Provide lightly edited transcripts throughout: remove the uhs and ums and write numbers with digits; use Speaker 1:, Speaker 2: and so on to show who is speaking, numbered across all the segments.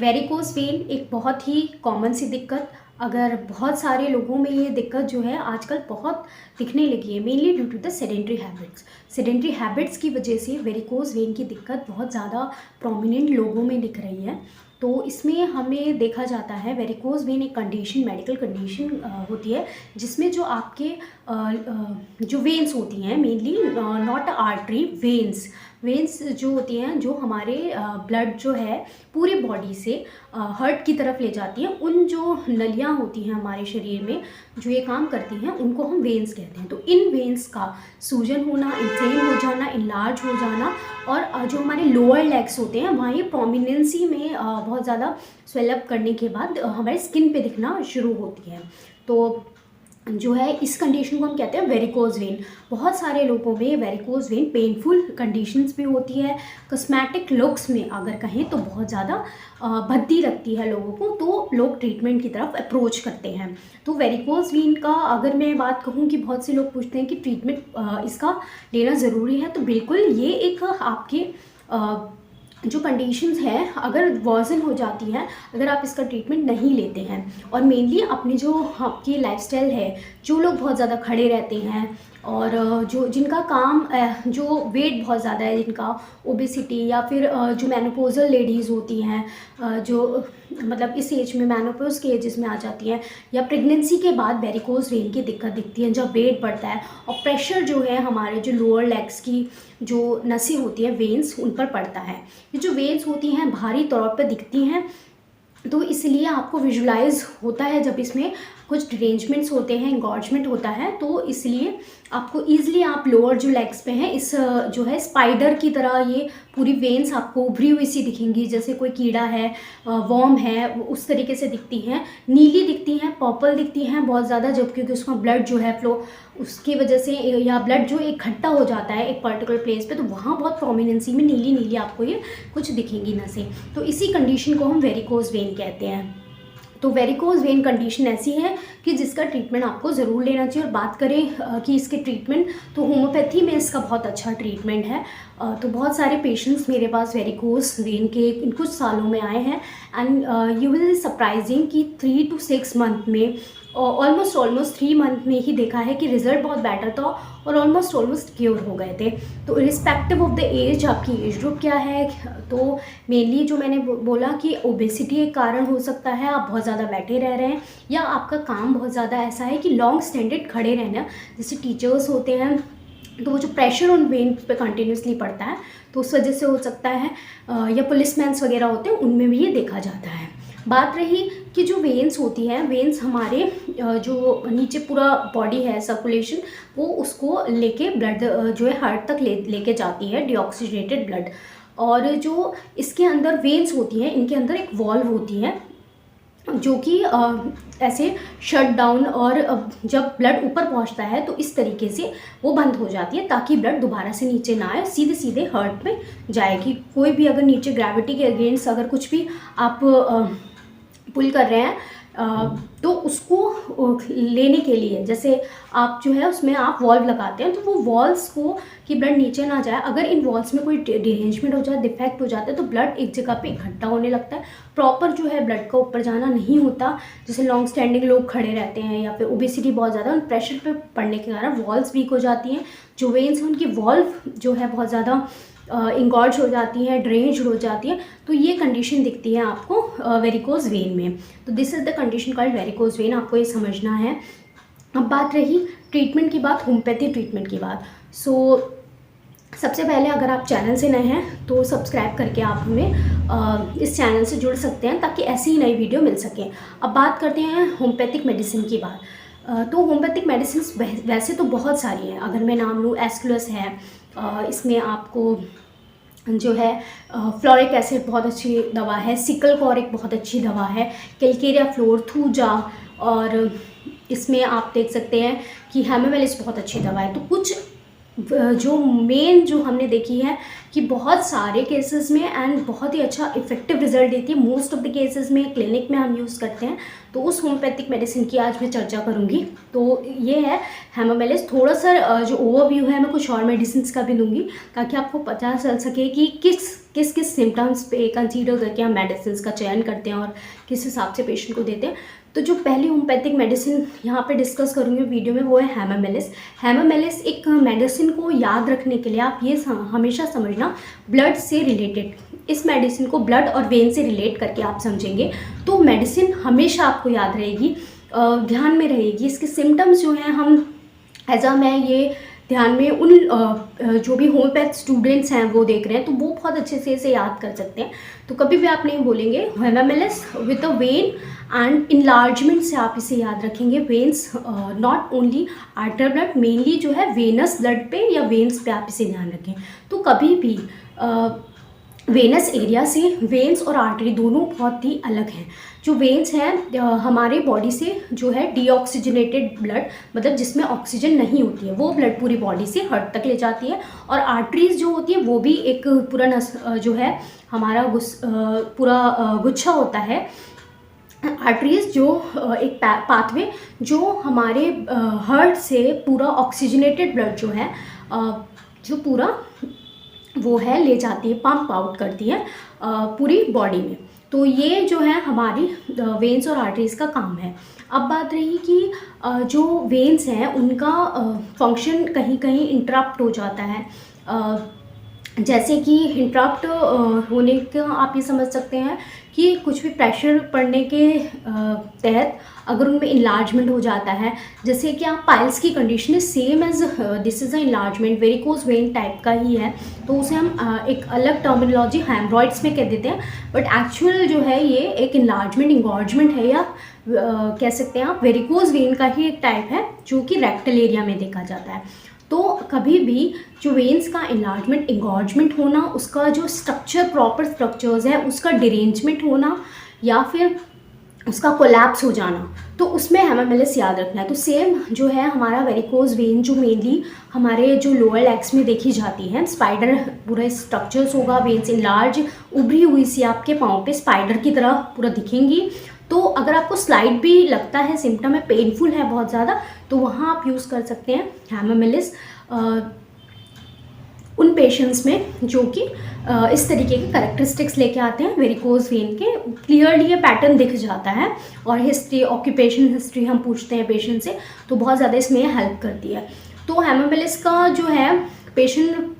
Speaker 1: Varicose vein एक बहुत ही common सी दिक्कत, अगर बहुत सारे लोगों में ये दिक्कत जो है आजकल बहुत दिखने लगी है, mainly due to the sedentary habits. Sedentary habits की वजह से वेरिकोज वेन की दिक्कत बहुत ज़्यादा प्रोमिनेंट लोगों में दिख रही है। तो इसमें हमें देखा जाता है वेरिकोज वेन एक कंडीशन, मेडिकल कंडीशन होती है जिसमें जो आपके जो वेन्स होती हैं, मेनली नॉट आर्टरी, वेन्स जो होती हैं, जो हमारे ब्लड जो है पूरी बॉडी से हार्ट की तरफ ले जाती हैं, उन जो नलियाँ होती हैं हमारे शरीर में जो ये काम करती हैं उनको हम वेन्स कहते हैं। तो इन वेन्स का सूजन होना, इन्फ्लेम हो जाना, इनलार्ज हो जाना, और जो हमारे लोअर लेग्स होते हैं वहाँ ये प्रोमिनेंसी में बहुत ज़्यादा स्वेलअप करने के बाद हमारे स्किन पे दिखना शुरू होती है। तो जो है इस कंडीशन को हम कहते हैं वेरिकोज वेन। बहुत सारे लोगों में वेरिकोज वेन पेनफुल कंडीशंस भी होती है, कॉस्मेटिक लुक्स में अगर कहें तो बहुत ज़्यादा भद्दी लगती है लोगों को, तो लोग ट्रीटमेंट की तरफ अप्रोच करते हैं। तो वेरिकोज वेन का अगर मैं बात कहूँ कि बहुत से लोग पूछते हैं कि ट्रीटमेंट इसका लेना ज़रूरी है, तो बिल्कुल ये एक आपके जो कंडीशंस हैं, अगर वर्सन हो जाती है अगर आप इसका ट्रीटमेंट नहीं लेते हैं, और मेनली अपनी जो आपकी लाइफस्टाइल है, जो लोग बहुत ज़्यादा खड़े रहते हैं और जो जिनका काम जो वेट बहुत ज़्यादा है, जिनका ओबेसिटी, या फिर जो मेनोपॉजल लेडीज़ होती हैं, जो मतलब इस एज में मेनोपॉज के एजेस में आ जाती हैं, या प्रेगनेंसी के बाद वेरिकोज वेन की दिक्कत दिखती है जब वेट बढ़ता है और प्रेशर जो है हमारे जो लोअर लेग्स की जो नसें होती हैं, वेन्स, उन पर पड़ता है। ये जो वेन्स होती हैं भारी तौर पर दिखती हैं, तो इसलिए आपको विजुलाइज होता है जब इसमें कुछ डिरेंजमेंट्स होते हैं, इंगॉर्जमेंट होता है, तो इसलिए आपको ईजिली आप लोअर जो लेग्स पे हैं, इस जो है स्पाइडर की तरह ये पूरी वेन्स आपको उभरी हुई सी दिखेंगी, जैसे कोई कीड़ा है, वर्म है, उस तरीके से दिखती हैं। नीली दिखती हैं, पर्पल दिखती हैं बहुत ज़्यादा, जब क्योंकि उसका ब्लड जो है फ्लो उसकी वजह से, या ब्लड जो इकट्ठा हो जाता है एक पर्टिकुलर प्लेस पे, तो वहाँ बहुत प्रोमिनेंसी में नीली नीली आपको ये कुछ दिखेंगी नसें। तो इसी कंडीशन को हम वेरिकोज वेन कहते हैं। तो वेरिकोज वेन कंडीशन ऐसी है कि जिसका ट्रीटमेंट आपको ज़रूर लेना चाहिए। और बात करें कि इसके ट्रीटमेंट, तो होम्योपैथी में इसका बहुत अच्छा ट्रीटमेंट है। तो बहुत सारे पेशेंट्स मेरे पास वेरिकोज वेन के इन कुछ सालों में आए हैं, एंड यू विल सरप्राइजिंग कि 3 to 6 मंथ में, ऑलमोस्ट 3 मंथ में ही देखा है कि रिज़ल्ट बहुत बेटर था और ऑलमोस्ट क्योर हो गए थे। तो रिस्पेक्टिव ऑफ द एज, आपकी एज ग्रुप क्या है, तो मेनली जो मैंने बोला कि ओबेसिटी एक कारण हो सकता है, आप बहुत ज़्यादा बैठे रह रहे हैं, या आपका काम बहुत ज़्यादा ऐसा है कि लॉन्ग स्टैंडर्ड खड़े रहना, जैसे टीचर्स होते हैं तो वो जो प्रेशर उन वेन पे कंटिन्यूसली पड़ता है, तो उस वजह से हो सकता है, या पुलिसमैन्स वगैरह होते हैं उनमें भी ये देखा जाता है। बात रही कि जो वेन्स होती हैं, वेन्स हमारे जो नीचे पूरा बॉडी है सर्कुलेशन, वो उसको लेके ब्लड जो है हार्ट तक लेके जाती है, डीऑक्सीजनेटेड ब्लड। और जो इसके अंदर वेन्स होती हैं, इनके अंदर एक वॉल्व होती है जो कि ऐसे शट डाउन, और जब ब्लड ऊपर पहुंचता है तो इस तरीके से वो बंद हो जाती है ताकि ब्लड दोबारा से नीचे ना आए, सीधे सीधे हार्ट में जाएगी। कोई भी अगर नीचे ग्रेविटी के अगेंस्ट अगर कुछ भी आप पुल कर रहे हैं, तो उसको लेने के लिए, जैसे आप जो है उसमें आप वॉल्व लगाते हैं, तो वो वॉल्स को कि ब्लड नीचे ना जाए, अगर इन वॉल्स में कोई डिरेंजमेंट हो जाए, डिफेक्ट हो जाता है, तो ब्लड एक जगह पे इकट्ठा होने लगता है, प्रॉपर जो है ब्लड का ऊपर जाना नहीं होता। जैसे लॉन्ग स्टैंडिंग लोग खड़े रहते हैं, या फिर ओबेसिटी बहुत ज़्यादा, उन प्रेशर पे पड़ने के कारण वॉल्स वीक हो जाती हैं, जो वेन्स हैं उनकी वॉल्व जो है बहुत ज़्यादा इंगॉर्ज हो जाती हैं, ड्रेन्ड हो जाती है, तो ये कंडीशन दिखती है आपको वेरिकोज वेन में। तो this is the condition called varicose vein, आपको ये समझना है। अब बात रही ट्रीटमेंट की बात, होम्योपैथी ट्रीटमेंट की बात। सो सबसे पहले अगर आप चैनल से नए हैं तो सब्सक्राइब करके आप हमें इस चैनल से जुड़ सकते हैं ताकि ऐसी ही नई वीडियो मिल सकें। अब बात करते हैं होम्योपैथिक मेडिसिन की बात। तो होम्योपैथिक मेडिसिन वैसे तो बहुत सारी हैं, अगर मैं नाम लूँ, एस्क्लस है, इसमें आपको जो है फ्लोरिक एसिड बहुत अच्छी दवा है, सिकल कॉरिक बहुत अच्छी दवा है, कैलकेरिया फ्लोर, थूजा, और इसमें आप देख सकते हैं कि हेमावेलिस बहुत अच्छी दवा है। तो कुछ जो मेन जो हमने देखी है कि बहुत सारे केसेस में एंड बहुत ही अच्छा इफेक्टिव रिजल्ट देती है। मोस्ट ऑफ द केसेस में क्लिनिक में हम यूज़ करते हैं। तो उस होम्योपैथिक मेडिसिन की आज मैं चर्चा करूँगी। तो ये है हेमामेलिस। थोड़ा सा जो ओवरव्यू है मैं कुछ और मेडिसिन का भी दूंगी ताकि आपको पता चल सके कि किस किस सिम्टम्स पे कंसीडर करके हम मेडिसिन का चयन करते हैं और किस हिसाब से पेशेंट को देते हैं। तो जो पहली होम्योपैथिक मेडिसिन यहाँ पे डिस्कस करूँगी वीडियो में वो है हेमामेलिस। हेमामेलिस एक मेडिसिन को याद रखने के लिए आप ये हमेशा समझना ब्लड से रिलेटेड, इस मेडिसिन को ब्लड और वेन से रिलेट करके आप समझेंगे तो मेडिसिन हमेशा आपको याद रहेगी, ध्यान में रहेगी। इसके सिम्टम्स जो हैं हम मैं ये ध्यान में उन जो भी होम्योपैथ स्टूडेंट्स हैं वो देख रहे हैं तो वो बहुत अच्छे से इसे याद कर सकते हैं। तो कभी भी आप नहीं बोलेंगे hamamelis with a when and enlargement से आप इसे याद रखेंगे। Veins not only artery blood, mainly जो है वेनस ब्लड पे या वेन्स पे आप इसे ध्यान रखें। तो कभी भी वेनस एरिया से वेन्स और आर्टरी दोनों बहुत ही अलग हैं। जो वेन्स हैं हमारे बॉडी से जो है डीऑक्सीजनेटेड ब्लड, मतलब जिसमें ऑक्सीजन नहीं होती है, वो ब्लड पूरी बॉडी से हार्ट तक ले जाती है। और आर्टरीज जो होती है वो भी एक पूरा जो है हमारा पूरा गुच्छा होता है। आर्टरीज जो एक पाथवे जो हमारे हार्ट से पूरा ऑक्सीजनेटेड ब्लड जो है जो पूरा वो है ले जाती है, पंप आउट करती है पूरी बॉडी में। तो ये जो है हमारी वेन्स और आर्टरीज का काम है। अब बात रही कि जो वेन्स हैं उनका फंक्शन कहीं कहीं इंटरप्ट हो जाता है। जैसे कि इंटरप्ट होने का आप ये समझ सकते हैं कि कुछ भी प्रेशर पड़ने के तहत अगर उनमें इनलार्जमेंट हो जाता है, जैसे कि आप पाइल्स की कंडीशन है same as this is a enlargement, varicose vein type का ही है, तो उसे हम एक अलग टर्मिनोलॉजी हेमरॉइड्स में कह देते हैं। बट एक्चुअल जो है ये एक इनलार्जमेंट इंगॉर्जमेंट है या कह सकते हैं आप वेरिकोज वेन का ही एक टाइप है जो कि रेक्टल एरिया में देखा जाता है। तो कभी भी जो वेन्स का इनलार्जमेंट इंगॉर्जमेंट होना, उसका जो स्ट्रक्चर प्रॉपर स्ट्रक्चर्स है उसका डिरेंजमेंट होना या फिर उसका कोलैप्स हो जाना, तो उसमें हेमामेलिस याद रखना है। तो सेम जो है हमारा वेरिकोज वेन जो मेनली हमारे जो लोअर लेग्स में देखी जाती है, स्पाइडर पूरा स्ट्रक्चर्स होगा, वेन्स इनलार्ज उभरी हुई सी आपके पाँव पे स्पाइडर की तरह पूरा दिखेंगी। तो अगर आपको स्लाइड भी लगता है, सिम्टम है, पेनफुल है बहुत ज़्यादा, तो वहाँ आप यूज़ कर सकते हैं हेमामेलिस उन पेशेंट्स में जो कि इस तरीके के करेक्टरिस्टिक्स लेके आते हैं वेरिकोज वेन के। क्लियरली ये पैटर्न दिख जाता है और हिस्ट्री, ऑक्यूपेशन हिस्ट्री हम पूछते हैं पेशेंट से, तो बहुत ज़्यादा इसमें हेल्प करती है। तो हेमामेलिस का जो है पेशेंट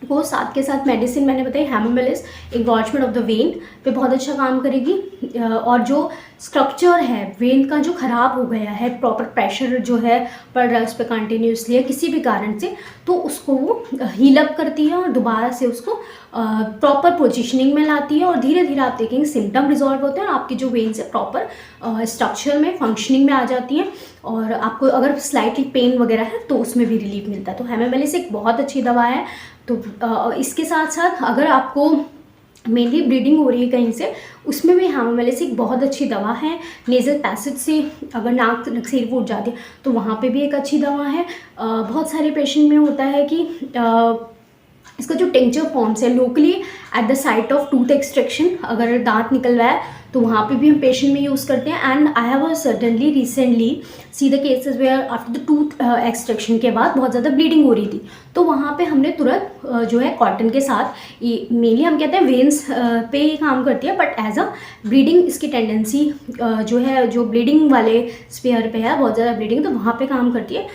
Speaker 1: को साथ के साथ मेडिसिन मैंने बताई hamamelis engorgement of the when पे बहुत अच्छा काम करेगी। और जो स्ट्रक्चर है वेन का जो ख़राब हो गया है, प्रॉपर प्रेशर जो है पड़ रहा है उस पर कंटिन्यूसली या किसी भी कारण से, तो उसको वो हील अप करती है और दोबारा से उसको प्रॉपर पोजीशनिंग में लाती है और धीरे धीरे आप देखेंगे सिम्टम रिजॉल्व होते हैं और आपकी जो वेन्स है प्रॉपर स्ट्रक्चर में फंक्शनिंग में आ जाती है और आपको अगर स्लाइटली पेन वगैरह है तो उसमें भी रिलीफ मिलता है। तो हेमामेलिस एक बहुत अच्छी दवा है। तो इसके साथ साथ अगर आपको मेनली ब्लीडिंग हो रही है कहीं से, उसमें भी हेमामेलिस एक बहुत अच्छी दवा है। नेज़ल पैसेज से अगर नाक नक्सीर फूट जाती है तो वहाँ पे भी एक अच्छी दवा है। बहुत सारे पेशेंट में होता है कि इसका जो टिंचर फॉर्म्स है locally at the site of tooth extraction, अगर दांत निकल रहा है तो वहाँ पे भी हम पेशेंट में यूज़ करते हैं। And I have certainly recently see the cases where after the tooth extraction के बाद बहुत ज़्यादा ब्लीडिंग हो रही थी, तो वहाँ पे हमने तुरंत जो है कॉटन के साथ, मेनली हम कहते हैं वेन्स पे ही काम करती है बट एज अ ब्लीडिंग इसकी टेंडेंसी जो है, जो ब्लीडिंग वाले स्पेयर पे है बहुत ज़्यादा ब्लीडिंग, तो वहाँ पे काम करती है।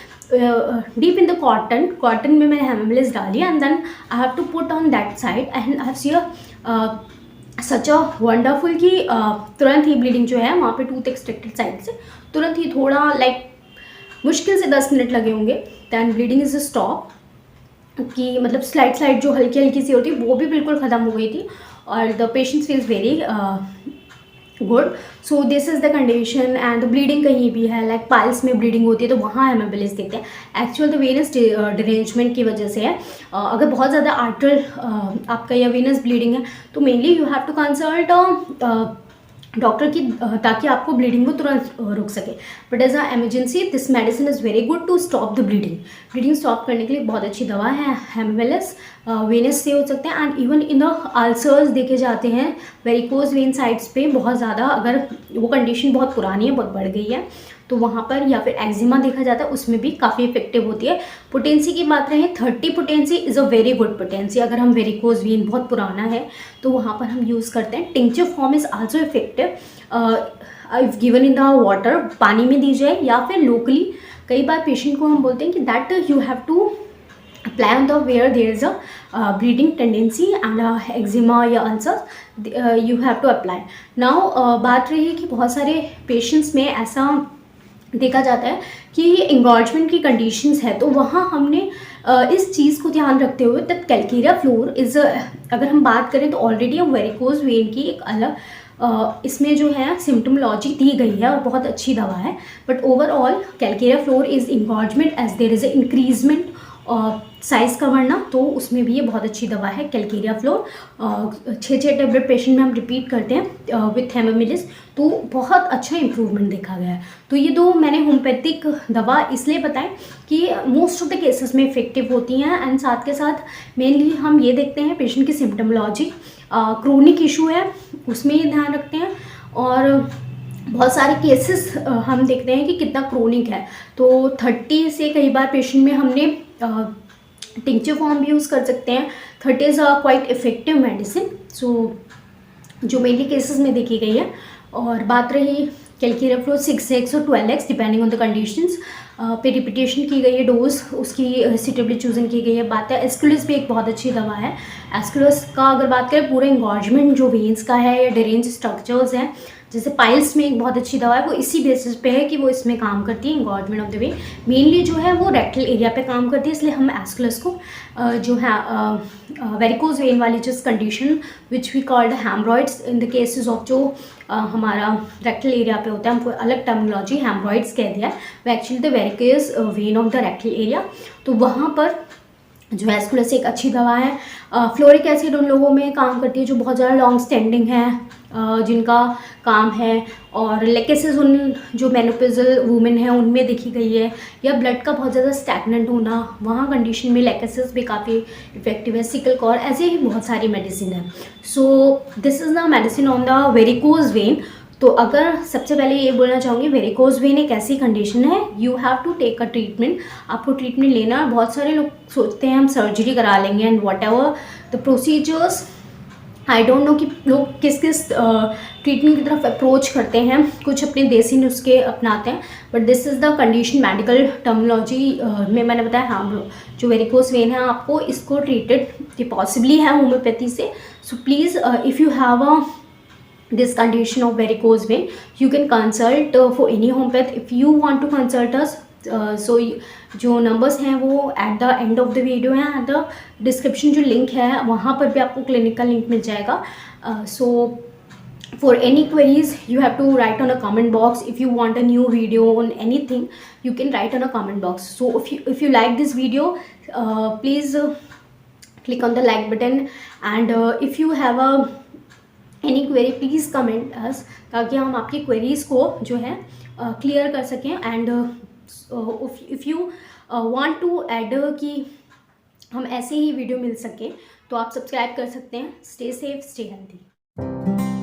Speaker 1: डीप इन द कॉटन में मैंने हेमामेलिस डाली and then I have to put on that side and I have see such a wonderful कि तुरंत ही ब्लीडिंग जो है वहाँ पे टूथ एक्सट्रैक्टेड साइड से तुरंत ही थोड़ा मुश्किल से 10 मिनट लगे होंगे, दैन ब्लीडिंग इज स्टॉप, कि मतलब स्लाइड जो हल्की हल्की सी होती है वो भी बिल्कुल ख़त्म हो गई थी और the patient feels very good. So this is the condition and bleeding कहीं भी है पाइल्स में ब्लीडिंग होती है तो वहाँ हेमामेलिस देते हैं। एक्चुअल तो वेनस डिरेंजमेंट की वजह से है। अगर बहुत ज़्यादा आर्टरल आपका या वेनस ब्लीडिंग है तो mainly you have to consult doctor की ताकि आपको ब्लीडिंग को तुरंत रोक सके। But as a emergency this medicine is very good to stop the bleeding. Bleeding stop करने के लिए बहुत अच्छी दवा है हेमवेलस। वेनस से हो सकते हैं and even in the ulcers देखे जाते हैं वेरिकोज वेन साइड्स पे बहुत ज़्यादा, अगर वो कंडीशन बहुत पुरानी है, बहुत बढ़ गई है तो वहाँ पर, या फिर एक्जिमा देखा जाता है उसमें भी काफ़ी इफेक्टिव होती है। पोटेंसी की बात रहे 30 potency is a very good potency. अगर हम वेरिकोज वेन बहुत पुराना है तो वहाँ पर हम यूज़ करते हैं। Tincture form is also effective if given in the water, पानी में दी जाए या फिर लोकली। कई बार पेशेंट को हम बोलते हैं कि that you have to apply on the where there is a bleeding tendency and eczema या ulcer, you have to apply. Now बात रही है कि बहुत सारे पेशेंट्स में ऐसा देखा जाता है कि इंगॉर्जमेंट की कंडीशंस है, तो वहाँ हमने इस चीज़ को ध्यान रखते हुए दैट कैलकेरिया फ्लोर इज़, अगर हम बात करें तो ऑलरेडी हम वेरिकोज वेन की एक अलग इसमें जो है सिम्टोमोलॉजी दी गई है और बहुत अच्छी दवा है। But overall calcarea fluor is engorgement as there is a increasement size का बढ़ना, तो उसमें भी ये बहुत अच्छी दवा है कैलकेरिया फ्लोर। 6 टैबलेट पेशेंट में हम रिपीट करते हैं विथ हेमोमिलिस, तो बहुत अच्छा इंप्रूवमेंट देखा गया है। तो ये दो मैंने होम्योपैथिक दवा इसलिए बताएं कि मोस्ट ऑफ द केसेस में इफेक्टिव होती हैं एंड साथ के साथ मेनली हम ये देखते हैं पेशेंट की सिम्टोमोलॉजी, क्रोनिक इशू है उसमें ये ध्यान रखते हैं, और बहुत सारे केसेस हम देखते हैं कि कितना क्रोनिक है। तो 30 से कई बार पेशेंट में हमने टिंचर फॉर्म भी यूज़ कर सकते हैं। 30 is a quite effective medicine, so जो मेनली केसेस में देखी गई है। और बात रही कैलकेरिया फ्लोर 6x और 12x depending on the conditions पे रिपीटेशन की गई है, डोज उसकी सीटेबली चूजन की गई है। बात है एस्कुलस भी एक बहुत अच्छी दवा है। एस्कुलस का अगर बात करें पूरे इंगॉर्जमेंट जो वेन्स का है या डेरेंज स्ट्रक्चर्स हैं, जैसे पाइल्स में एक बहुत अच्छी दवा है, वो इसी बेसिस पे है कि वो इसमें काम करती है engorgement of the when. Mainly जो है वो रेक्टल एरिया पे काम करती है, इसलिए हम एस्कुलस को जो है वेरिकोज वेन वाली जिस condition which we called haemorrhoids in the cases of जो हमारा रेक्टल एरिया पे होता है, हमको अलग टर्मिनोलॉजी हेमरॉइड्स कह दिया है, वो actually the varicose vein of the rectal area. तो वहाँ पर जो एस्कुलस एक अच्छी दवा है। फ्लोरिक एसिड उन लोगों में काम करती है जो बहुत ज़्यादा लॉन्ग स्टैंडिंग है, जिनका काम है, और लेकेसिस उन जो मेनोपॉजल वुमेन है उनमें देखी गई है, या ब्लड का बहुत ज़्यादा स्टैगनेंट होना, वहाँ कंडीशन में लेकेसिस भी काफ़ी इफेक्टिव है। सिकल कॉर, ऐसे ही बहुत सारी मेडिसिन है। So this is the medicine on the varicose vein. तो अगर सबसे पहले ये बोलना चाहूँगी, वेरिकोज वेन एक ऐसी कंडीशन है, you have to take a treatment. आपको ट्रीटमेंट लेना है। बहुत सारे लोग सोचते हैं हम सर्जरी करा लेंगे and what ever the procedures, I don't know कि लोग किस किस ट्रीटमेंट की तरफ अप्रोच करते हैं, कुछ अपने देसी नुस्खे अपनाते हैं, but this is the condition medical terminology में मैंने बताया। हाँ, जो वेरिकोज वेन है आपको इसको ट्रीटेड पॉसिबली है होम्योपैथी से। So please if you have a this condition of varicose vein, you can consult for any homeopath if you want to consult us. So जो नंबर्स हैं वो at the end of the video हैं, at the description जो link है वहाँ पर भी आपको क्लिनिक का लिंक मिल जाएगा। सो for any queries you have to write on a comment box. If you want a new video on anything, you can write on a comment box. So if you like this video, please click on the like button, and if you have a any query please comment us, ताकि हम आपकी queries को जो है clear कर सकें। And if you want to add कि हम ऐसे ही वीडियो मिल सकें तो आप सब्सक्राइब कर सकते हैं। Stay safe, stay healthy.